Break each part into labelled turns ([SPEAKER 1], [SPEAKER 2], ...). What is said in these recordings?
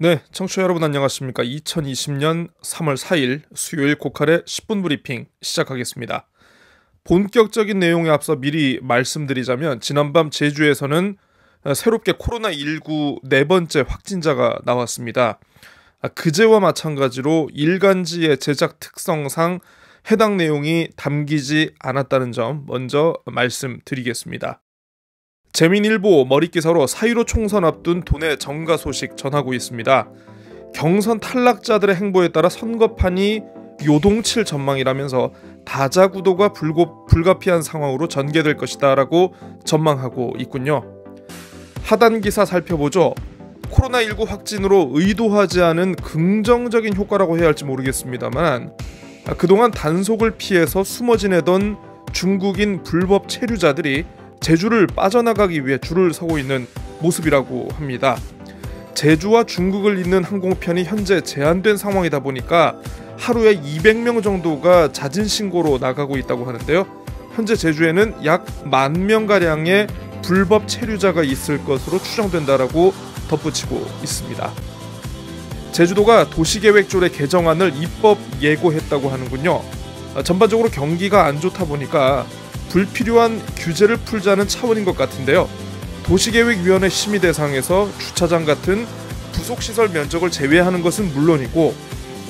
[SPEAKER 1] 네, 청취자 여러분 안녕하십니까? 2020년 3월 4일 수요일 고칼의 10분 브리핑 시작하겠습니다. 본격적인 내용에 앞서 미리 말씀드리자면 지난밤 제주에서는 새롭게 코로나19 네 번째 확진자가 나왔습니다. 그제와 마찬가지로 일간지의 제작 특성상 해당 내용이 담기지 않았다는 점 먼저 말씀드리겠습니다. 재민일보 머릿기사로 4.15 총선 앞둔 도내 정가 소식 전하고 있습니다. 경선 탈락자들의 행보에 따라 선거판이 요동칠 전망이라면서 다자구도가 불가피한 상황으로 전개될 것이다 라고 전망하고 있군요. 하단 기사 살펴보죠. 코로나19 확진으로 의도하지 않은 긍정적인 효과라고 해야 할지 모르겠습니다만 그동안 단속을 피해서 숨어 지내던 중국인 불법 체류자들이 제주를 빠져나가기 위해 줄을 서고 있는 모습이라고 합니다. 제주와 중국을 잇는 항공편이 현재 제한된 상황이다 보니까 하루에 200명 정도가 자진 신고로 나가고 있다고 하는데요. 현재 제주에는 약 10,000명가량의 불법 체류자가 있을 것으로 추정된다라고 덧붙이고 있습니다. 제주도가 도시계획조례 개정안을 입법 예고했다고 하는군요. 전반적으로 경기가 안 좋다 보니까 불필요한 규제를 풀자는 차원인 것 같은데요. 도시계획위원회 심의 대상에서 주차장 같은 부속시설 면적을 제외하는 것은 물론이고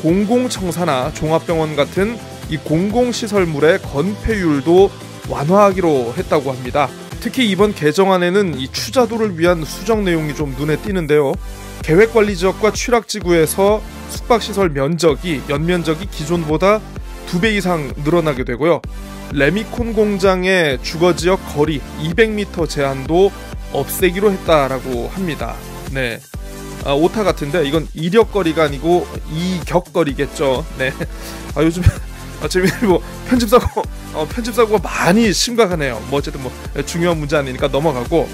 [SPEAKER 1] 공공청사나 종합병원 같은 이 공공시설물의 건폐율도 완화하기로 했다고 합니다. 특히 이번 개정안에는 이 추자도를 위한 수정 내용이 좀 눈에 띄는데요. 계획관리지역과 취락지구에서 숙박시설 면적이 연면적이 기존보다 2배 이상 늘어나게 되고요. 레미콘 공장의 주거지역 거리 200m 제한도 없애기로 했다라고 합니다. 네, 오타 같은데 이건 이력거리가 아니고 이격거리겠죠. 네, 요즘 재미있고 편집사고가 많이 심각하네요. 뭐 어쨌든 중요한 문제 아니니까 넘어가고.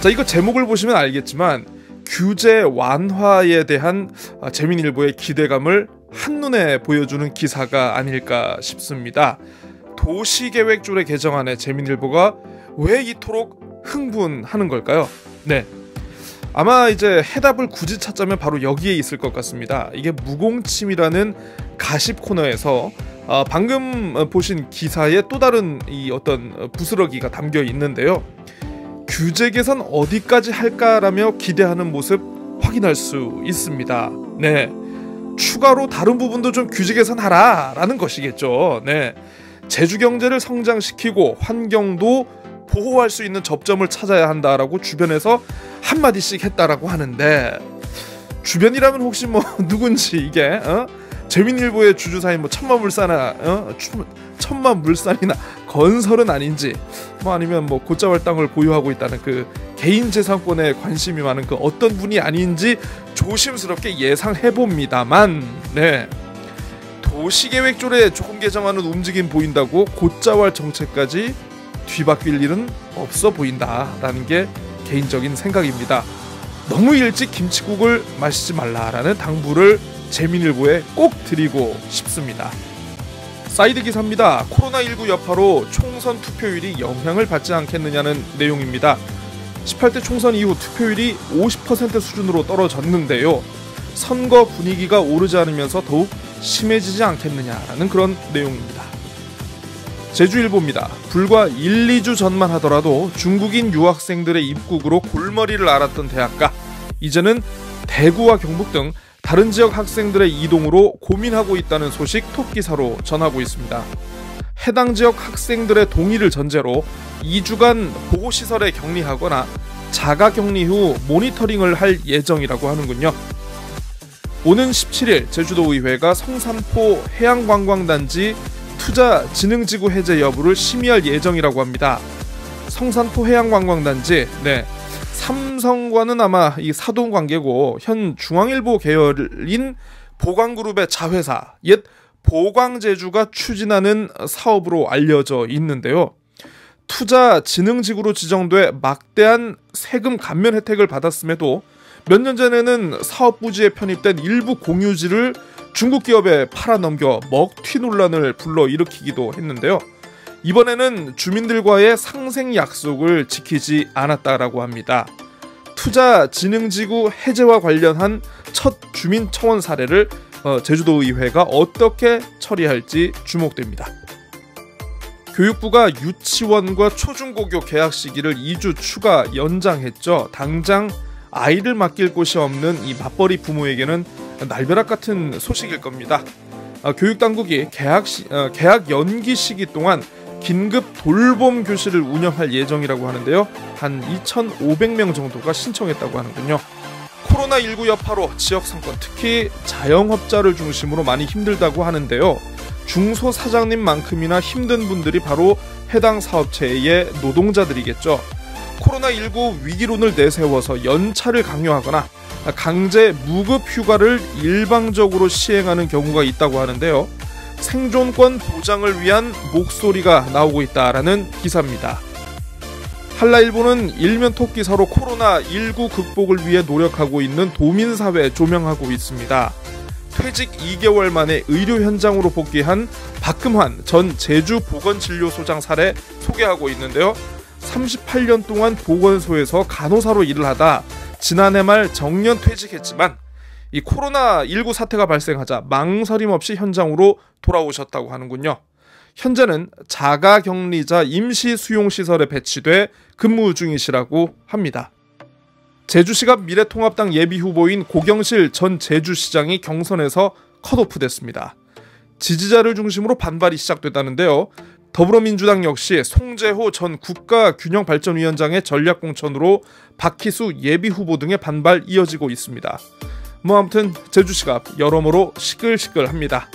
[SPEAKER 1] 자, 이거 제목을 보시면 알겠지만 규제 완화에 대한 재민일보의 기대감을 한눈에 보여주는 기사가 아닐까 싶습니다. 도시계획조례 개정안에 재민일보가 왜 이토록 흥분하는 걸까요? 네, 아마 이제 해답을 굳이 찾자면 바로 여기에 있을 것 같습니다. 이게 무공침이라는 가십 코너에서 방금 보신 기사에 또 다른 이 어떤 부스러기가 담겨 있는데요. 규제 개선 어디까지 할까라며 기대하는 모습 확인할 수 있습니다. 네, 추가로 다른 부분도 좀 규제 개선하라 라는 것이겠죠. 네, 제주 경제를 성장시키고 환경도 보호할 수 있는 접점을 찾아야 한다라고 주변에서 한마디씩 했다라고 하는데, 주변이라면 혹시 누군지 이게 재민일보의 주주사인 천마물산이나 건설은 아닌지, 아니면 곧자왈 땅을 보유하고 있다는 그 개인 재산권에 관심이 많은 그 어떤 분이 아닌지 조심스럽게 예상해봅니다만, 네, 도시계획조례 조금 개정하는 움직임 보인다고 곧자왈 정책까지 뒤바뀔 일은 없어 보인다라는 게 개인적인 생각입니다. 너무 일찍 김치국을 마시지 말라라는 당부를 재민일보에 꼭 드리고 싶습니다. 사이드 기사입니다. 코로나19 여파로 총선 투표율이 영향을 받지 않겠느냐는 내용입니다. 18대 총선 이후 투표율이 50% 수준으로 떨어졌는데요. 선거 분위기가 오르지 않으면서 더욱 심해지지 않겠느냐라는 그런 내용입니다. 제주일보입니다. 불과 1, 2주 전만 하더라도 중국인 유학생들의 입국으로 골머리를 앓았던 대학가, 이제는 대구와 경북 등 다른 지역 학생들의 이동으로 고민하고 있다는 소식 톱기사로 전하고 있습니다. 해당 지역 학생들의 동의를 전제로 2주간 보호시설에 격리하거나 자가격리 후 모니터링을 할 예정이라고 하는군요. 오는 17일 제주도의회가 성산포 해양관광단지 투자진흥지구 해제 여부를 심의할 예정이라고 합니다. 성산포 해양관광단지, 네, 삼성과는 아마 이 사돈관계고 현 중앙일보 계열인 보광그룹의 자회사, 옛 보광제주가 추진하는 사업으로 알려져 있는데요. 투자진흥지구로 지정돼 막대한 세금 감면 혜택을 받았음에도 몇 년 전에는 사업 부지에 편입된 일부 공유지를 중국 기업에 팔아넘겨 먹튀 논란을 불러일으키기도 했는데요. 이번에는 주민들과의 상생 약속을 지키지 않았다라고 합니다. 투자진흥지구 해제와 관련한 첫 주민청원 사례를 제주도의회가 어떻게 처리할지 주목됩니다. 교육부가 유치원과 초중고교 개학 시기를 2주 추가 연장했죠. 당장 아이를 맡길 곳이 없는 이 맞벌이 부모에게는 날벼락 같은 소식일 겁니다. 교육당국이 개학 연기 시기 동안 긴급 돌봄 교실을 운영할 예정이라고 하는데요. 한 2,500명 정도가 신청했다고 하는군요. 코로나19 여파로 지역 상권, 특히 자영업자를 중심으로 많이 힘들다고 하는데요. 중소사장님만큼이나 힘든 분들이 바로 해당 사업체의 노동자들이겠죠. 코로나19 위기론을 내세워서 연차를 강요하거나 강제 무급 휴가를 일방적으로 시행하는 경우가 있다고 하는데요. 생존권 보장을 위한 목소리가 나오고 있다라는 기사입니다. 한라일보는 일면 톡기사로 코로나19 극복을 위해 노력하고 있는 도민사회 조명하고 있습니다. 퇴직 2개월 만에 의료 현장으로 복귀한 박금환 전 제주보건진료소장 사례 소개하고 있는데요. 38년 동안 보건소에서 간호사로 일을 하다 지난해 말 정년 퇴직했지만 이 코로나19 사태가 발생하자 망설임 없이 현장으로 돌아오셨다고 하는군요. 현재는 자가격리자 임시 수용시설에 배치돼 근무 중이시라고 합니다. 제주시가 미래통합당 예비후보인 고경실 전 제주시장이 경선에서 컷오프됐습니다. 지지자를 중심으로 반발이 시작됐다는데요. 더불어민주당 역시 송재호 전 국가균형발전위원장의 전략공천으로 박희수 예비후보 등의 반발 이어지고 있습니다. 아무튼 제주시가 여러모로 시끌시끌합니다.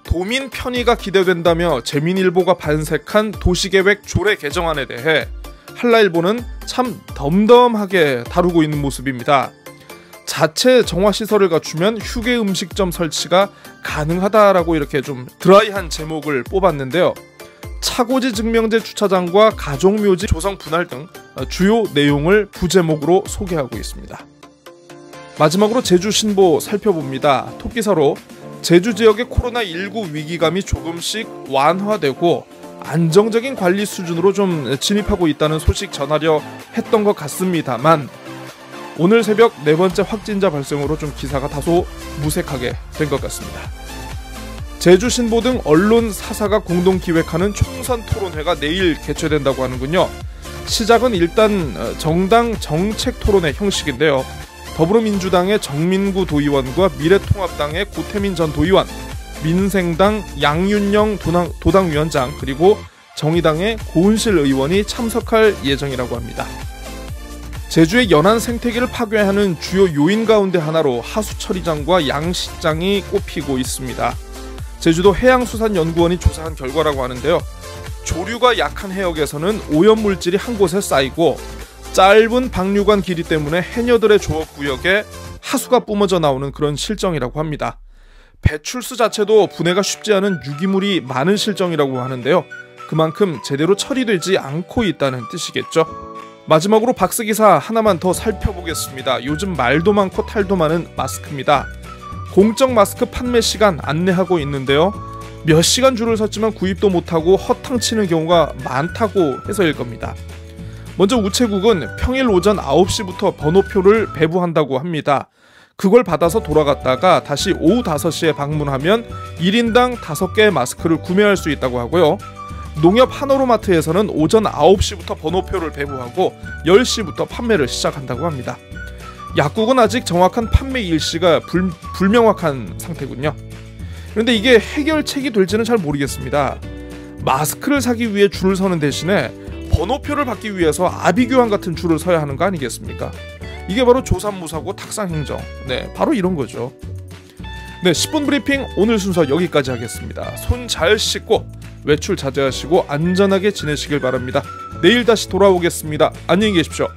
[SPEAKER 1] 도민 편의가 기대된다며 재민일보가 반색한 도시계획 조례 개정안에 대해 한라일보는 참 덤덤하게 다루고 있는 모습입니다. 자체 정화시설을 갖추면 휴게 음식점 설치가 가능하다라고 이렇게 좀 드라이한 제목을 뽑았는데요. 차고지 증명제 주차장과 가족묘지 조성 분할 등 주요 내용을 부제목으로 소개하고 있습니다. 마지막으로 제주신보 살펴봅니다. 톱기사로 제주 지역의 코로나19 위기감이 조금씩 완화되고 안정적인 관리 수준으로 좀 진입하고 있다는 소식 전하려 했던 것 같습니다만 오늘 새벽 네 번째 확진자 발생으로 좀 기사가 다소 무색하게 된 것 같습니다. 제주신보 등 언론 4사가 공동 기획하는 총선 토론회가 내일 개최된다고 하는군요. 시작은 일단 정당 정책 토론회 형식인데요. 더불어민주당의 정민구 도의원과 미래통합당의 고태민 전 도의원, 민생당 양윤영 도당위원장 그리고 정의당의 고은실 의원이 참석할 예정이라고 합니다. 제주의 연안 생태계를 파괴하는 주요 요인 가운데 하나로 하수처리장과 양식장이 꼽히고 있습니다. 제주도 해양수산연구원이 조사한 결과라고 하는데요. 조류가 약한 해역에서는 오염물질이 한 곳에 쌓이고 짧은 방류관 길이 때문에 해녀들의 조업구역에 하수가 뿜어져 나오는 그런 실정이라고 합니다. 배출수 자체도 분해가 쉽지 않은 유기물이 많은 실정이라고 하는데요. 그만큼 제대로 처리되지 않고 있다는 뜻이겠죠. 마지막으로 박스기사 하나만 더 살펴보겠습니다. 요즘 말도 많고 탈도 많은 마스크입니다. 공적 마스크 판매 시간 안내하고 있는데요. 몇 시간 줄을 섰지만 구입도 못하고 허탕치는 경우가 많다고 해서일 겁니다. 먼저 우체국은 평일 오전 9시부터 번호표를 배부한다고 합니다. 그걸 받아서 돌아갔다가 다시 오후 5시에 방문하면 1인당 5개의 마스크를 구매할 수 있다고 하고요. 농협 한오로마트에서는 오전 9시부터 번호표를 배부하고 10시부터 판매를 시작한다고 합니다. 약국은 아직 정확한 판매 일시가 불명확한 상태군요. 그런데 이게 해결책이 될지는 잘 모르겠습니다. 마스크를 사기 위해 줄을 서는 대신에 번호표를 받기 위해서 아비규환 같은 줄을 서야 하는 거 아니겠습니까? 이게 바로 조삼모사고 탁상행정. 네, 바로 이런 거죠. 네, 10분 브리핑 오늘 순서 여기까지 하겠습니다. 손 잘 씻고 외출 자제하시고 안전하게 지내시길 바랍니다. 내일 다시 돌아오겠습니다. 안녕히 계십시오.